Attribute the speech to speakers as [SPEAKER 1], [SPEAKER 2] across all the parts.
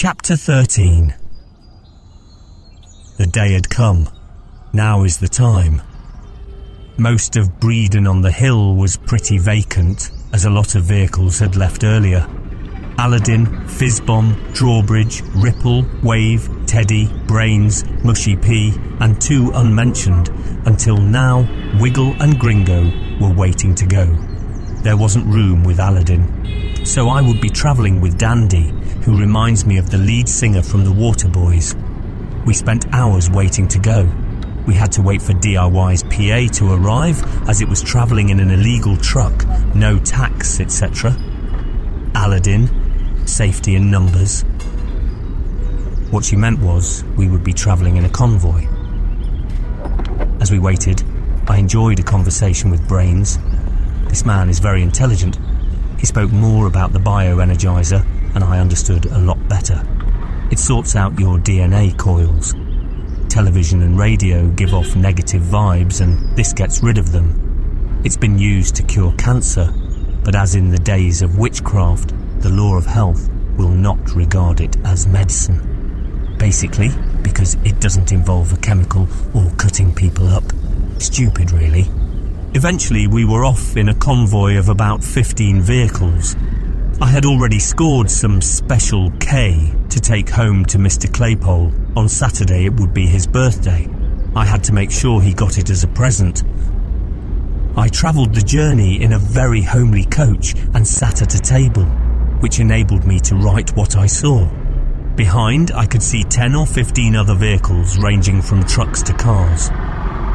[SPEAKER 1] Chapter 13. The day had come. Now is the time. Most of Breeden on the hill was pretty vacant, as a lot of vehicles had left earlier. Aladdin, Fizzbomb, Drawbridge, Ripple, Wave, Teddy, Brains, Mushy P, and two unmentioned, until now Wiggle and Gringo were waiting to go. There wasn't room with Aladdin, so I would be travelling with Dandy, who reminds me of the lead singer from the Waterboys. We spent hours waiting to go. We had to wait for DIY's PA to arrive, as it was travelling in an illegal truck, no tax, etc. Aladdin, safety in numbers. What she meant was we would be travelling in a convoy. As we waited, I enjoyed a conversation with Brains. This man is very intelligent. He spoke more about the bioenergizer, and I understood a lot better. It sorts out your DNA coils. Television and radio give off negative vibes, and this gets rid of them. It's been used to cure cancer, but as in the days of witchcraft, the law of health will not regard it as medicine. Basically, because it doesn't involve a chemical or cutting people up. Stupid, really. Eventually, we were off in a convoy of about 15 vehicles. I had already scored some special K to take home to Mr. Claypole. On Saturday it would be his birthday. I had to make sure he got it as a present. I travelled the journey in a very homely coach and sat at a table, which enabled me to write what I saw. Behind, I could see 10 or 15 other vehicles ranging from trucks to cars.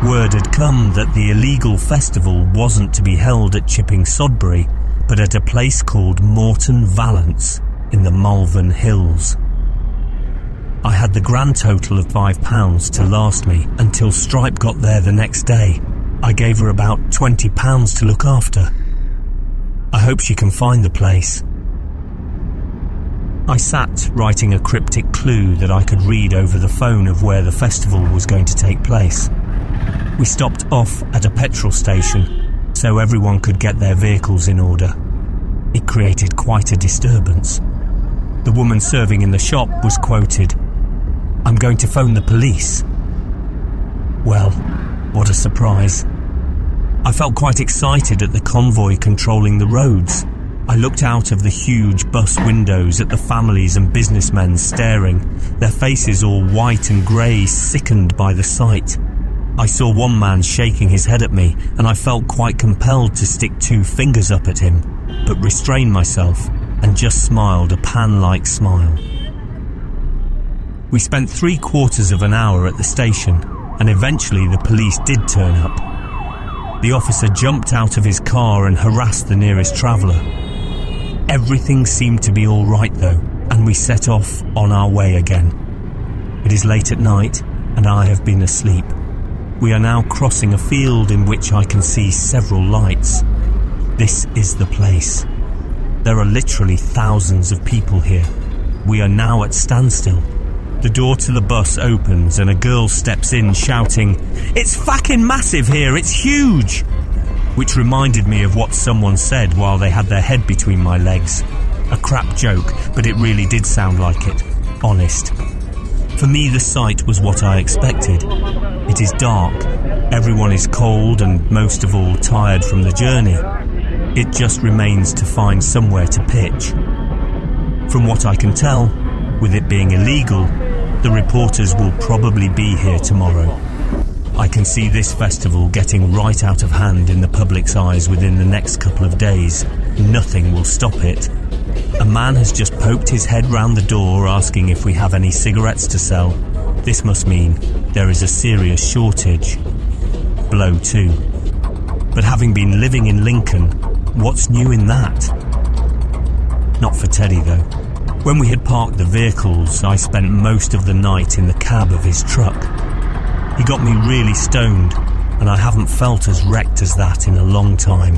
[SPEAKER 1] Word had come that the illegal festival wasn't to be held at Chipping Sodbury, but at a place called Morton Valence in the Malvern Hills. I had the grand total of £5 to last me until Stripe got there the next day. I gave her about £20 to look after. I hope she can find the place. I sat writing a cryptic clue that I could read over the phone of where the festival was going to take place. We stopped off at a petrol station, so everyone could get their vehicles in order. It created quite a disturbance. The woman serving in the shop was quoted, "I'm going to phone the police." Well, what a surprise. I felt quite excited at the convoy controlling the roads. I looked out of the huge bus windows at the families and businessmen staring, their faces all white and grey, sickened by the sight. I saw one man shaking his head at me, and I felt quite compelled to stick 2 fingers up at him, but restrained myself and just smiled a pan-like smile. We spent 3/4 of an hour at the station, and eventually the police did turn up. The officer jumped out of his car and harassed the nearest traveller. Everything seemed to be all right though, and we set off on our way again. It is late at night, and I have been asleep. We are now crossing a field in which I can see several lights. This is the place. There are literally thousands of people here. We are now at standstill. The door to the bus opens and a girl steps in shouting, "It's fucking massive here, it's huge!" Which reminded me of what someone said while they had their head between my legs. A crap joke, but it really did sound like it. Honest. For me, the sight was what I expected. It is dark, everyone is cold and most of all tired from the journey. It just remains to find somewhere to pitch. From what I can tell, with it being illegal, the reporters will probably be here tomorrow. I can see this festival getting right out of hand in the public's eyes within the next couple of days. Nothing will stop it. A man has just poked his head round the door asking if we have any cigarettes to sell. This must mean there is a serious shortage. Blow too. But having been living in Lincoln, what's new in that? Not for Teddy though. When we had parked the vehicles, I spent most of the night in the cab of his truck. He got me really stoned, and I haven't felt as wrecked as that in a long time.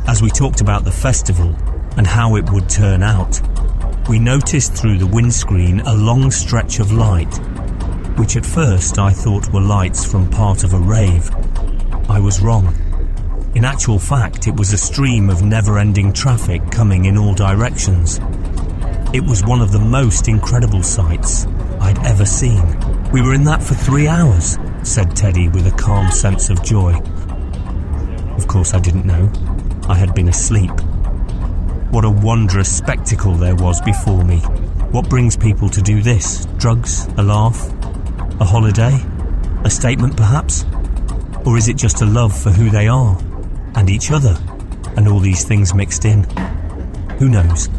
[SPEAKER 1] As we talked about the festival and how it would turn out, we noticed through the windscreen a long stretch of light, which at first I thought were lights from part of a rave. I was wrong. In actual fact, it was a stream of never-ending traffic coming in all directions. It was one of the most incredible sights I'd ever seen. "We were in that for 3 hours," said Teddy with a calm sense of joy. Of course I didn't know. I had been asleep. What a wondrous spectacle there was before me. What brings people to do this? Drugs? A laugh? A holiday? A statement perhaps? Or is it just a love for who they are? And each other? And all these things mixed in? Who knows?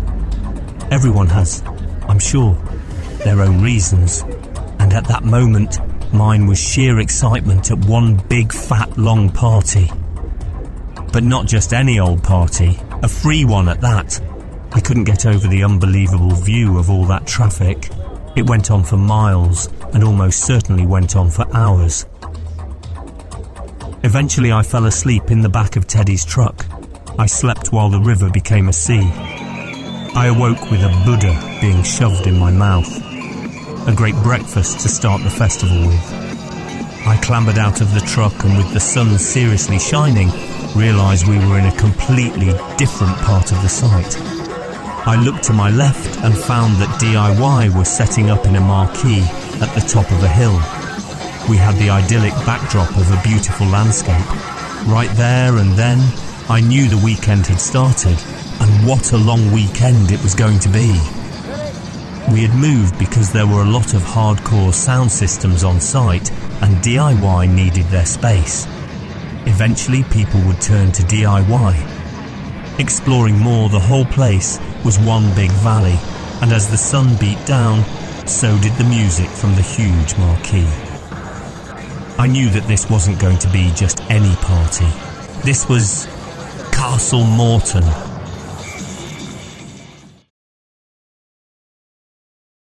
[SPEAKER 1] Everyone has, I'm sure, their own reasons. And at that moment, mine was sheer excitement at one big fat long party. But not just any old party, a free one at that. I couldn't get over the unbelievable view of all that traffic. It went on for miles, and almost certainly went on for hours. Eventually I fell asleep in the back of Teddy's truck. I slept while the river became a sea. I awoke with a Buddha being shoved in my mouth. A great breakfast to start the festival with. I clambered out of the truck and with the sun seriously shining, realised we were in a completely different part of the site. I looked to my left and found that DIY was setting up in a marquee at the top of a hill. We had the idyllic backdrop of a beautiful landscape. Right there and then, I knew the weekend had started, and what a long weekend it was going to be. We had moved because there were a lot of hardcore sound systems on site, and DIY needed their space. Eventually people would turn to DIY. Exploring more, the whole place was one big valley, and as the sun beat down, so did the music from the huge marquee. I knew that this wasn't going to be just any party. This was Castlemorton,